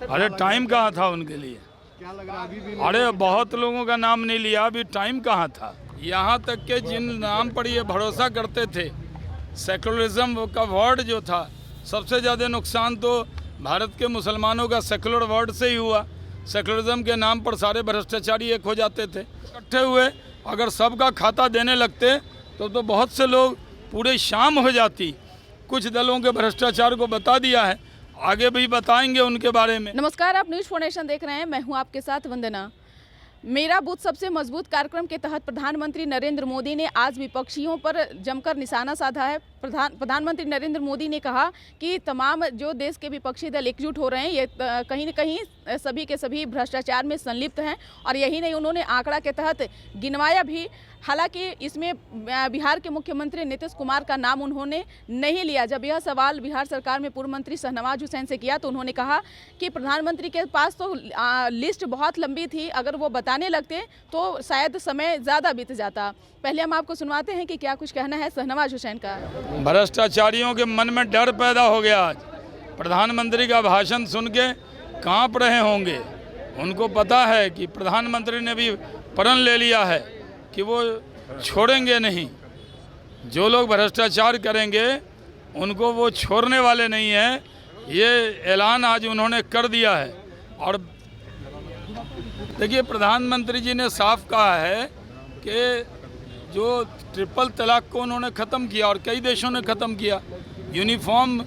अरे टाइम कहाँ था उनके लिए? क्या लग रहा है अभी भी? अरे बहुत लोगों का नाम नहीं लिया, अभी टाइम कहाँ था? यहाँ तक के जिन नाम पर ये भरोसा करते थे, सेकुलरिज्म का वर्ड जो था, सबसे ज़्यादा नुकसान तो भारत के मुसलमानों का सेकुलर वर्ड से ही हुआ। सेकुलरिज्म के नाम पर सारे भ्रष्टाचारी एक हो जाते थे, इकट्ठे हुए। अगर सबका खाता देने लगते तो बहुत से लोग पूरे शाम हो जाती। कुछ दलों के भ्रष्टाचार को बता दिया है, आगे भी बताएंगे उनके बारे में। नमस्कार, आप न्यूज़ फाउंडेशन देख रहे हैं। मैं हूं आपके साथ वंदना। मेरा बूथ सबसे मजबूत कार्यक्रम के तहत प्रधानमंत्री नरेंद्र मोदी ने आज विपक्षियों पर जमकर निशाना साधा है। प्रधानमंत्री नरेंद्र मोदी ने कहा कि तमाम जो देश के विपक्षी दल एकजुट हो रहे हैं, ये कहीं न कहीं सभी के सभी भ्रष्टाचार में संलिप्त हैं। और यही नहीं, उन्होंने आंकड़ा के तहत गिनवाया भी। हालांकि इसमें बिहार के मुख्यमंत्री नीतीश कुमार का नाम उन्होंने नहीं लिया। जब यह सवाल बिहार सरकार में पूर्व मंत्री शाहनवाज हुसैन से किया तो उन्होंने कहा कि प्रधानमंत्री के पास तो लिस्ट बहुत लंबी थी, अगर वो बताने लगते तो शायद समय ज़्यादा बीत जाता। पहले हम आपको सुनवाते हैं कि क्या कुछ कहना है शाहनवाज हुसैन का। भ्रष्टाचारियों के मन में डर पैदा हो गया। आज प्रधानमंत्री का भाषण सुन के काँप रहे होंगे। उनको पता है कि प्रधानमंत्री ने भी प्रण ले लिया है कि वो छोड़ेंगे नहीं। जो लोग भ्रष्टाचार करेंगे उनको वो छोड़ने वाले नहीं हैं। ये ऐलान आज उन्होंने कर दिया है। और देखिए, प्रधानमंत्री जी ने साफ कहा है कि जो ट्रिपल तलाक को उन्होंने ख़त्म किया और कई देशों ने ख़त्म किया। यूनिफॉर्म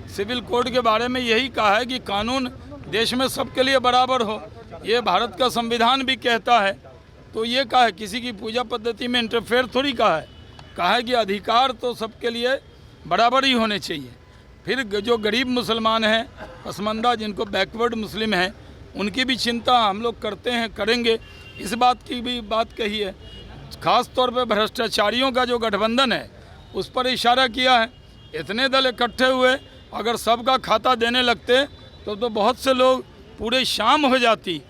सिविल कोड के बारे में यही कहा है कि कानून देश में सबके लिए बराबर हो। ये भारत का संविधान भी कहता है। तो ये कहा है, किसी की पूजा पद्धति में इंटरफेयर थोड़ी कहा है कि अधिकार तो सबके लिए बराबर ही होने चाहिए। फिर जो गरीब मुसलमान हैं, पसमानदा, जिनको बैकवर्ड मुस्लिम हैं, उनकी भी चिंता हम लोग करते हैं, करेंगे। इस बात की भी बात कही है। ख़ास तौर पे भ्रष्टाचारियों का जो गठबंधन है उस पर इशारा किया है। इतने दल इकट्ठे हुए, अगर सबका खाता देने लगते तो बहुत से लोग पूरे शाम हो जाती।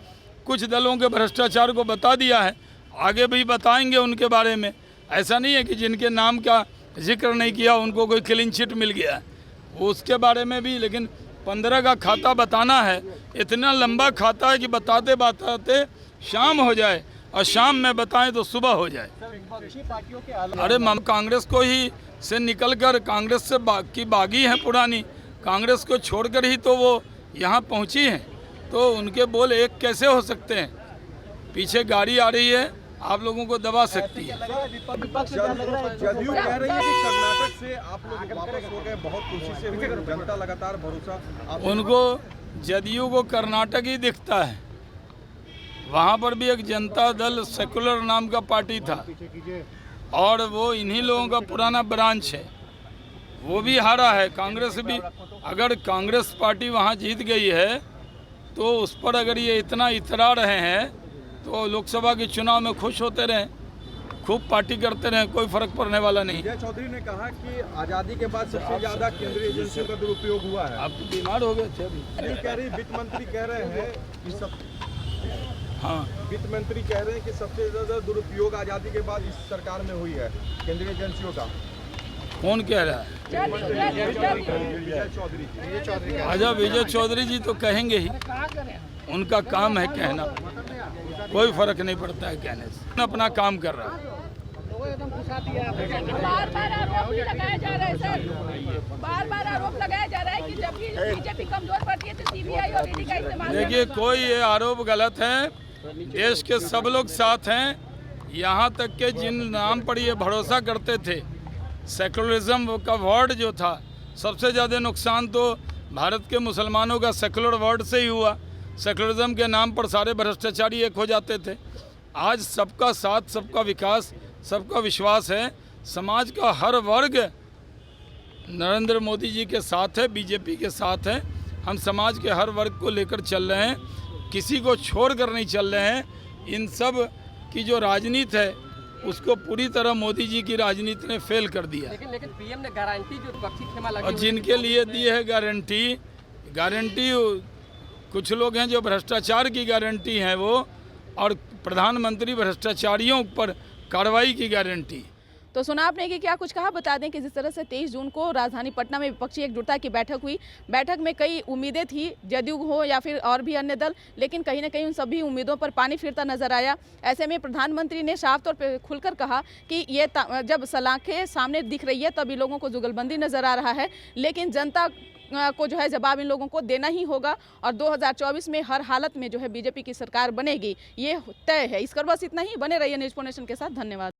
कुछ दलों के भ्रष्टाचार को बता दिया है, आगे भी बताएंगे उनके बारे में। ऐसा नहीं है कि जिनके नाम का जिक्र नहीं किया उनको कोई क्लीन चिट मिल गया है, उसके बारे में भी। लेकिन 15 का खाता बताना है, इतना लंबा खाता है कि बताते बताते शाम हो जाए, और शाम में बताएं तो सुबह हो जाए। अरे कांग्रेस को ही से निकलकर कांग्रेस से की बागी है पुरानी, कांग्रेस को छोड़कर ही तो वो यहाँ पहुँची हैं। तो उनके बोल एक कैसे हो सकते हैं? पीछे गाड़ी आ रही है, आप लोगों को दबा सकती है। जदयू कह रही है कि कर्नाटक से आप लोग वापस हो गए, बहुत खुशी से हुई, जनता लगातार भरोसा। उनको जदयू को कर्नाटक ही दिखता है। वहाँ पर भी एक जनता दल सेकुलर नाम का पार्टी था, और वो इन्हीं लोगों का पुराना ब्रांच है। वो भी हारा है। कांग्रेस भी, अगर कांग्रेस पार्टी वहाँ जीत गई है तो उस पर अगर ये इतना इतरा रहे हैं तो लोकसभा के चुनाव में खुश होते रहें, खूब पार्टी करते रहें, कोई फर्क पड़ने वाला नहीं। विजय चौधरी ने कहा कि आज़ादी के बाद सबसे ज़्यादा केंद्रीय एजेंसियों का दुरुपयोग हुआ है। आप तो बीमार हो गए थे अभी। कह रही वित्त मंत्री कह रहे हैं कि हाँ, वित्त मंत्री कह रहे हैं कि सबसे ज़्यादा दुरुपयोग आज़ादी के बाद इस सरकार में हुई है केंद्रीय एजेंसियों का। कौन कह रहा है? विजय चौधरी। अच्छा, विजय चौधरी जी तो कहेंगे ही, उनका काम है कहना, कोई फर्क नहीं पड़ता है कहने से। अपना काम कर रहा है। बार-बार आरोप भी लगाया जा रहा है सर, बार-बार आरोप लगाया जा रहा है कि जब भी बीजेपी कमजोर पड़ती है तो सीबीआई और ईडी का इस्तेमाल। देखिए, कोई ये आरोप गलत है। देश के सब लोग साथ हैं। यहाँ तक के जिन नाम पर ये भरोसा करते थे, सेकुलरिज्म का वर्ड जो था, सबसे ज़्यादा नुकसान तो भारत के मुसलमानों का सेकुलर वर्ड से ही हुआ। सेकुलरिज्म के नाम पर सारे भ्रष्टाचारी एक हो जाते थे। आज सबका साथ, सबका विकास, सबका विश्वास है। समाज का हर वर्ग नरेंद्र मोदी जी के साथ है, बीजेपी के साथ है। हम समाज के हर वर्ग को लेकर चल रहे हैं, किसी को छोड़ कर नहीं चल रहे हैं। इन सब की जो राजनीति है उसको पूरी तरह मोदी जी की राजनीति ने फेल कर दिया। लेकिन पीएम ने गारंटी जो विपक्षी खेमा लगी, और जिनके लिए दी है गारंटी कुछ लोग हैं जो भ्रष्टाचार की गारंटी हैं वो, और प्रधानमंत्री भ्रष्टाचारियों पर कार्रवाई की गारंटी। तो सुना आपने कि क्या कुछ कहा। बता दें कि जिस तरह से 23 जून को राजधानी पटना में विपक्षी एकजुटता की बैठक हुई, बैठक में कई उम्मीदें थी, जदयू हो या फिर और भी अन्य दल, लेकिन कहीं ना कहीं उन सभी उम्मीदों पर पानी फिरता नजर आया। ऐसे में प्रधानमंत्री ने साफ तौर पर खुलकर कहा कि ये जब सलाखें सामने दिख रही है तभी लोगों को जुगलबंदी नजर आ रहा है, लेकिन जनता को जो है जवाब इन लोगों को देना ही होगा और 2024 में हर हालत में जो है बीजेपी की सरकार बनेगी, ये तय है। इस पर बस इतना ही। बने रहिए न्यूज़ नेशन के साथ। धन्यवाद।